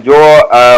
جو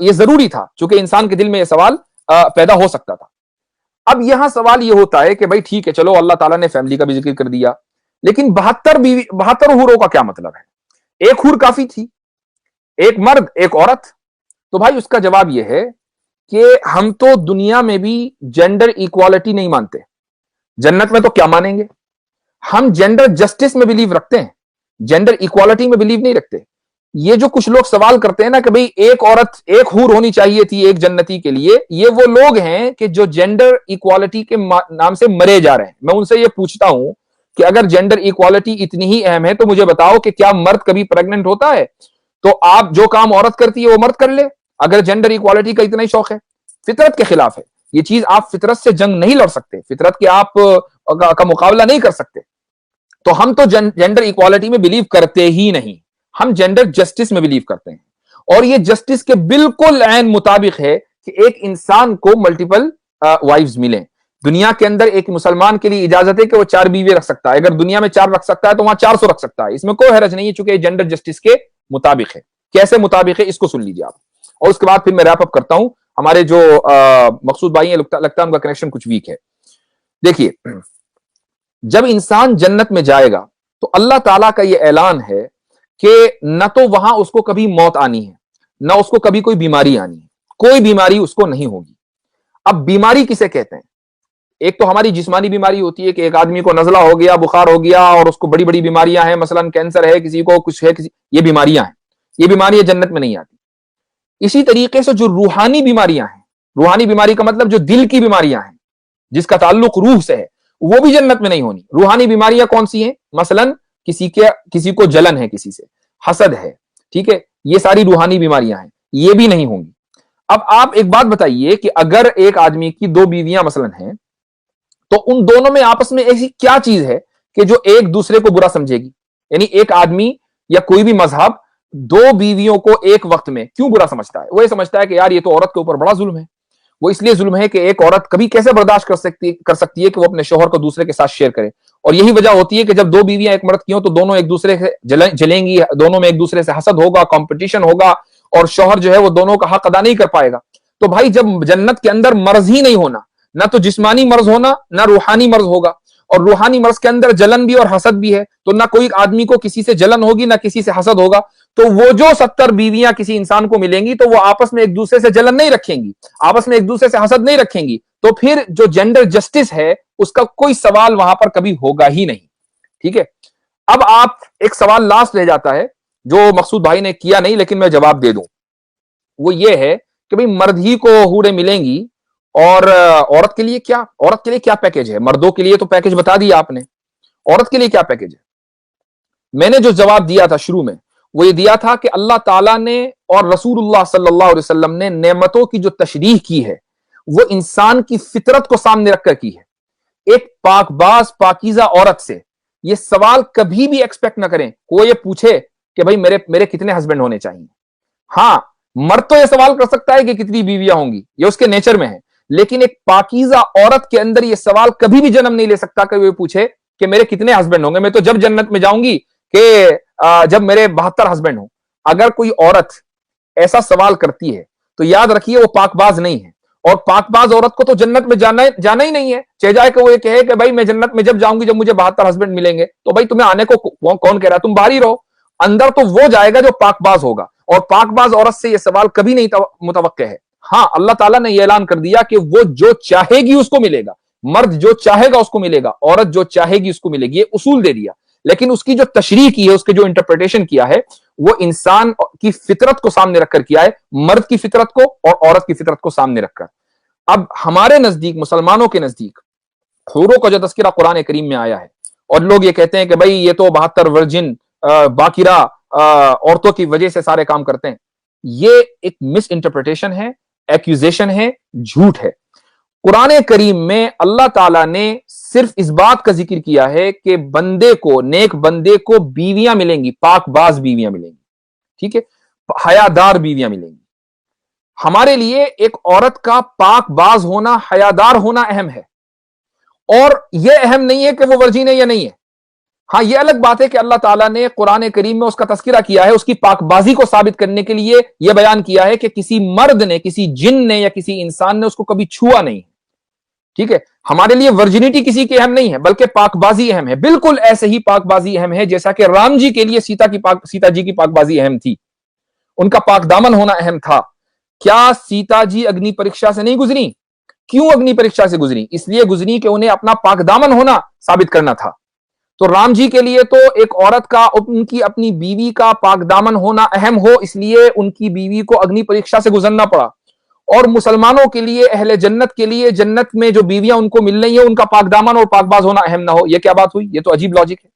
یہ ضروری تھا چونکہ انسان کے دل میں یہ سوال پیدا ہو سکتا تھا. اب یہاں سوال یہ ہوتا ہے کہ بھائی ٹھیک ہے چلو اللہ تعالیٰ نے فیملی کا بھی ذکر کر دیا, لیکن 72 حوروں کا کیا مطلب ہے؟ ایک حور کافی تھی, ایک مرد ایک عورت. تو بھائی اس کا جواب یہ ہے کہ ہم تو دنیا میں بھی جینڈر ایکوالٹی نہیں مانتے, جنت میں تو کیا مانیں گے؟ ہم جینڈر جسٹس میں بلیو رکھتے ہیں, جینڈر ایکوالٹی میں بلیو نہیں رکھتے. یہ جو کچھ لوگ سوال کرتے ہیں نا کہ بھئی ایک عورت ایک حور ہونی چاہیے تھی ایک جنتی کے لیے, یہ وہ لوگ ہیں کہ جو جینڈر ایکوالٹی کے نام سے مرے جا رہے ہیں. میں ان سے یہ پوچھتا ہوں کہ اگر جینڈر ایکوالٹی اتنی ہی اہم ہے تو مجھے بتاؤ کہ کیا مرد کبھی پریگننٹ ہوتا ہے؟ تو آپ جو کام عورت کرتی ہے وہ مرد کر لے, اگر جینڈر ایکوالٹی کا اتنا ہی شوق ہے. فطرت کے خلاف ہے یہ چیز, آپ فطرت سے جنگ نہیں لڑ سکتے, فطرت کے آپ کا مقابلہ نہیں کر سکتے. تو ہم تو جینڈر ایکوالٹی میں بلیو کرتے ہی نہیں, ہم جینڈر جسٹس میں بلیو کرتے ہیں. اور یہ جسٹس کے بالکل عین مطابق ہے کہ ایک انسان کو ملٹیپل وائفز ملیں. دنیا کے اندر ایک مسلمان کے لیے اجازت ہے کہ وہ 4 بیوی رکھ سکتا ہے, اگر دنیا میں 4 رکھ سکتا ہے تو وہاں 400 رکھ سکتا ہے, اس میں کوئی حرج نہیں ہے چونکہ یہ جینڈر جسٹس کے مطابق ہے. کیسے مطابق ہے اس کو سن لیجیے آپ, اور اس کے بعد پھر میں ریپ اپ کرتا ہوں. ہمارے جو مقصود بھائی ہیں لگتا ہے ان کا کنیکشن کچھ ویک ہے. دیکھیے, جب انسان جنت میں جائے گا تو اللہ تعالیٰ کا یہ اعلان ہے کہ نہ تو وہاں اس کو کبھی موت آنی ہے, نہ اس کو کبھی کوئی بیماری آنی ہے, کوئی بیماری اس کو نہیں ہوگی. اب بیماری کسے کہتے ہیں؟ ایک تو ہماری جسمانی بیماری ہوتی ہے کہ ایک آدمی کو نزلہ ہو گیا, بخار ہو گیا, اور اس کو بڑی بڑی بیماریاں ہیں, مثلا کینسر ہے, کسی کو کچھ ہے, یہ بیماریاں ہیں, یہ بیماریاں جنت میں نہیں آتی. اسی طریقے سے جو روحانی بیماریاں ہیں, روحانی بیماری کا مطلب جو دل کی بیماریاں ہیں جس کا تعلق روح سے ہے, وہ بھی جنت میں نہیں ہونی. روحانی بیماریاں کون سی ہیں؟ مثلا کسی کو جلن ہے, کسی سے حسد ہے, ٹھیک ہے, یہ ساری روحانی بیماریاں ہیں, یہ بھی نہیں ہوں گی. اب آپ ایک بات بتائیے کہ اگر ایک آدمی کی 2 بیویاں مثلا ہیں تو ان دونوں میں آپس میں ایسی کیا چیز ہے کہ جو ایک دوسرے کو برا سمجھے گی؟ یعنی ایک آدمی یا کوئی بھی مذہب 2 بیویوں کو ایک وقت میں کیوں برا سمجھتا ہے؟ وہ یہ سمجھتا ہے کہ یار یہ تو عورت کے اوپر بڑا ظلم ہے. وہ اس لیے ظلم ہے کہ ایک عورت کبھی کیسے برداشت کر سکتی ہے کہ وہ اپنے شوہر کو دوسرے کے ساتھ شیئر کرے. اور یہی وجہ ہوتی ہے کہ جب 2 بیویاں ایک مرد کی ہوں تو دونوں ایک دوسرے سے جلیں گی, دونوں میں ایک دوسرے سے حسد ہوگا, کمپٹیشن ہوگا, اور شوہر جو ہے وہ دونوں کا حق ادا نہیں کر پائے گا. تو بھائی جب جنت کے اندر مرض ہی نہیں ہونا, نہ تو جسمانی مرض ہونا نہ روحانی مرض ہوگا, اور روحانی مرض کے اندر جلن بھی اور حسد بھی ہے, تو نہ کوئی آدمی کو کسی سے جلن ہوگی نہ کسی سے حسد ہوگا. تو وہ جو 70 بیویاں کسی انسان کو ملیں گی تو وہ آپس میں ایک دوسرے سے جلن نہیں رکھیں گی, آپس میں ایک دوسرے سے حسد نہیں رکھیں گی. تو پھر جو جینڈر جسٹس ہے اس کا کوئی سوال وہاں پر کبھی ہوگا ہی نہیں. ٹھیک ہے, اب آپ ایک سوال لاسٹ رہ جاتا ہے جو مقصود بھائی نے کیا نہیں لیکن میں جواب دے دوں. وہ یہ ہے کہ بھئی مرد ہی کو حوریں ملیں گی اور عورت کے لیے کیا؟ عورت کے لیے کیا پیکیج ہے؟ مردوں کے لیے تو پیکیج بتا دیا آپ نے, عورت کے لیے کیا پیکیج ہے؟ میں نے جو جواب دیا تھا شروع میں وہ یہ دیا تھا کہ اللہ تعالیٰ نے اور رسول اللہ صلی اللہ علیہ وسلم نے نعمتوں کی جو تشریح کی ہے وہ انسان کی فطرت کو سامنے رکھ کر کی ہے. ایک پاک باز پاکیزہ عورت سے یہ سوال کبھی بھی ایکسپیکٹ نہ کریں وہ یہ پوچھے کہ بھئی میرے کتنے ہسبینڈ ہونے چاہیے. ہاں مرد تو یہ سوال کر سکتا ہے کہ کتنی بیویاں ہوں گی, یہ اس کے نیچر میں ہے, لیکن ایک پاکیزہ عورت کے اندر یہ سوال کبھی بھی جنم نہیں لے سکتا کہ وہ پوچھے کہ میرے کتنے ہسبینڈ ہوں گے. میں تو جب جنت میں جاؤں گی کہ جب میرے 72 ہسبینڈ ہوں. اگر کوئی عورت ایسا سوال کرتی ہے تو یاد رکھیے وہ پاک باز نہیں ہے, اور پاک باز عورت کو تو جنت میں جانا ہی نہیں ہے. چاہے جائے کہ وہ یہ کہے کہ بھائی میں جنت میں جب جاؤں گی جب مجھے 72 ہسبینڈ ملیں گے, تو بھائی تمہیں آنے کو کون کہہ رہا ہے؟ تم باہر ہی رہو. اندر تو وہ جائے گا جو پاک باز ہوگا, اور پاک باز عورت سے یہ سوال کبھی نہیں متوقع ہے. ہاں اللہ تعالیٰ نے یہ اعلان کر دیا کہ وہ جو چاہے گی اس کو ملے گا, مرد جو چاہے گا اس کو ملے گا, عورت جو چاہے گی اس کو ملے گی, یہ اصول دے دیا. لیکن اس کی جو تشریح کی ہے, اس کے جو انٹرپریٹیشن کیا ہے وہ انسان کی فطرت کو سامنے رکھ کر کیا ہے, مرد کی فطرت کو اور عورت کی فطرت کو سامنے رکھ کر. اب ہمارے نزدیک, مسلمانوں کے نزدیک حوروں کا جو تذکرہ قرآن کریم میں آیا ہے, اور لوگ یہ کہتے ہیں کہ بھئی یہ تو 72 ورجن باقرہ عورتوں کی وجہ سے سارے کام کرتے ہیں, یہ ایک مس انٹرپریٹیشن ہے, ایکیوزیشن ہے, جھوٹ ہے. قرآن کریم میں اللہ تعالیٰ نے صرف اس بات کا ذکر کیا ہے کہ بندے کو, نیک بندے کو بیویاں ملیں گی, پاک باز بیویاں ملیں گی, ٹھیک ہے, حیادار بیویاں ملیں گی. ہمارے لیے ایک عورت کا پاک باز ہونا, حیادار ہونا اہم ہے, اور یہ اہم نہیں ہے کہ وہ ورجین ہے یا نہیں ہے. ہاں یہ الگ بات ہے کہ اللہ تعالیٰ نے قرآن کریم میں اس کا تذکرہ کیا ہے، اس کی پاک بازی کو ثابت کرنے کے لیے یہ بیان کیا ہے کہ کسی مرد نے، کسی جن نے یا کسی انسان نے اس کو کبھی چھوا نہیں. ٹھیک ہے، ہمارے لیے ورجنٹی کسی کی اہم نہیں ہے بلکہ پاک بازی اہم ہے. بالکل ایسے ہی پاک بازی اہم ہے جیسا کہ رام جی کے لیے سیتا جی کی پاک بازی اہم تھی، ان کا پاک دامن ہونا اہم تھا. کیا سیتا جی اگنی پریکشا سے نہیں گزری؟ کیوں اگنی پریکشا سے گزری؟ اس لیے گزری کہ انہیں اپنا پاک دامن ہونا ثابت کرنا تھا. تو رام جی کے لیے تو ایک عورت کا، ان کی اپنی بیوی کا پاک دامن ہونا اہم ہو، اس لیے ان کی بیوی کو اگنی پریکشا سے گزرنا پڑا. اور مسلمانوں کے لیے، اہل جنت کے لیے، جنت میں جو بیویاں ان کو مل رہی ہیں ان کا پاک دامن اور پاک باز ہونا اہم نہ ہو. یہ کیا بات ہوئی؟ یہ تو عجیب لاجک ہے.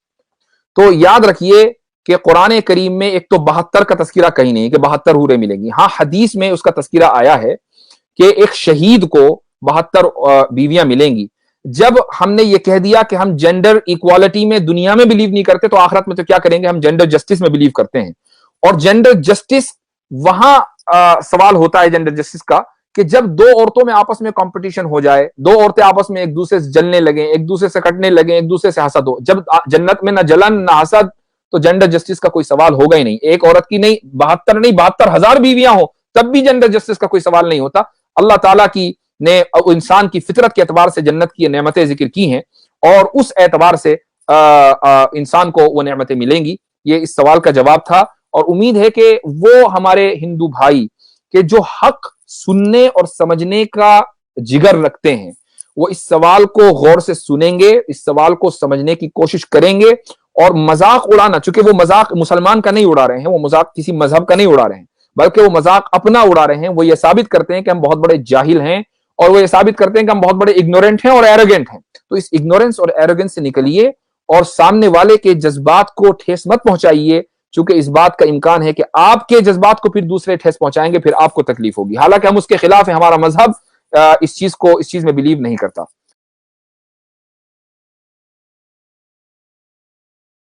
تو یاد رکھیے کہ قرآن کریم میں ایک تو 72 کا تذکرہ کہیں نہیں کہ 72 حوریں ملیں گی. ہاں حدیث میں اس کا تذکرہ آیا ہے کہ ایک شہید کو 72 بیویاں ملیں گی. جب ہم نے یہ کہہ دیا کہ ہم جینڈر ایکوالٹی میں دنیا میں بلیو نہیں کرتے تو آخرت میں تو کیا کریں گے؟ ہم جینڈر جسٹس میں بلیو کرتے ہیں. اور جینڈر جسٹس وہاں سوال ہوتا ہے جینڈر جسٹس کا کہ جب دو عورتوں میں آپس میں کمپٹیشن ہو جائے، دو عورتیں آپس میں ایک دوسرے سے جلنے لگیں، ایک دوسرے سے کٹنے لگیں، ایک دوسرے سے حسد ہو. جب جنت میں نہ جلن نہ حسد تو جینڈر جسٹس کا کوئی سوال ہوگا ہی نہیں. ایک عورت کی نہیں، 72 نہیں، 72,000 بیویاں ہوں تب بھی جینڈر جسٹس کا کوئی سوال نہیں ہوتا. اللہ تعالیٰ کی نے انسان کی فطرت کے اعتبار سے جنت کی نعمتیں ذکر کی ہیں اور اس اعتبار سے انسان کو وہ نعمتیں ملیں گی. یہ اس سوال کا جواب تھا اور امید ہے کہ وہ ہمارے ہندو بھائی کہ جو حق سننے اور سمجھنے کا جگر رکھتے ہیں وہ اس سوال کو غور سے سنیں گے، اس سوال کو سمجھنے کی کوشش کریں گے اور مذاق اڑانا، چونکہ وہ مذاق مسلمان کا نہیں اڑا رہے ہیں، وہ مذاق کسی مذہب کا نہیں اڑا رہے ہیں بلکہ وہ مذاق اپنا اڑا رہے ہیں. وہ یہ ثابت کرتے ہیں کہ ہم بہت بڑے جاہل ہیں اور وہ یہ ثابت کرتے ہیں کہ ہم بہت بڑے اگنورنٹ ہیں اور ایروگنٹ ہیں. تو اس اگنورنس اور ایروگنس سے نکلیے اور سامنے والے کے جذبات کو ٹھیس مت پہنچائیے، چونکہ اس بات کا امکان ہے کہ آپ کے جذبات کو پھر دوسرے ٹھیس پہنچائیں گے، پھر آپ کو تکلیف ہوگی. حالانکہ ہم اس کے خلاف ہیں، ہمارا مذہب اس چیز میں بلیو نہیں کرتا.